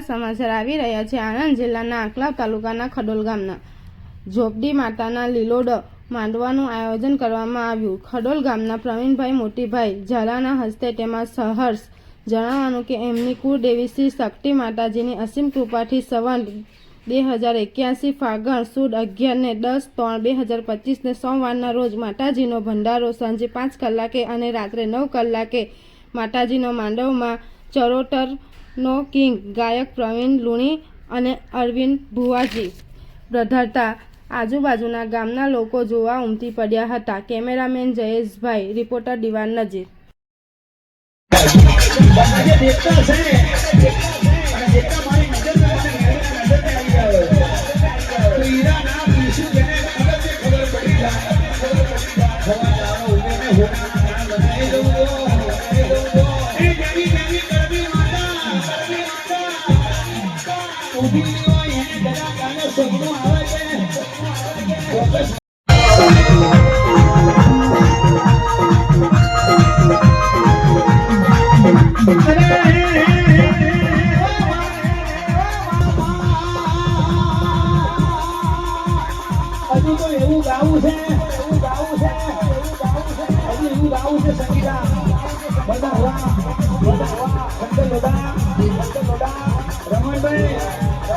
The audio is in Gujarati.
સમાચાર આવી રહ્યા છે। આણંદ જિલ્લાના આંકલાવ તાલુકાના ખડોલ ગામના ઝોપડી માતાના લીલોડ માંડવાનું આયોજન કરવામાં આવ્યું। ખડોલ ગામના પ્રવીણભાઈ મોટીભાઈ ઝાલાના હસ્તે તેમાં સહર્ષ જણાવવાનું કે એમની કુળદેવી શ્રી શક્તિ માતાજીની અસીમ કૃપાથી સંવત 2081 ફાગણ સુદ 11 ને 10/3/2025 ને સોમવારના રોજ માતાજીનો ભંડારો સાંજે 5 કલાકે અને રાત્રે 9 કલાકે માતાજીનો માંડવમાં ચરોતરનો કિંગ ગાયક પ્રવીણ લુણી અને અરવિંદ ભુવાજી પ્રધારતા આજુબાજુના ગામના લોકો જોવા ઉમટી પડ્યા હતા। કેમેરામેન જયેશભાઈ, રિપોર્ટર દિવાન નજીર। હજુ તો એવું ગાવું છે, સંગીતા બધા રમણભાઈ કોઈ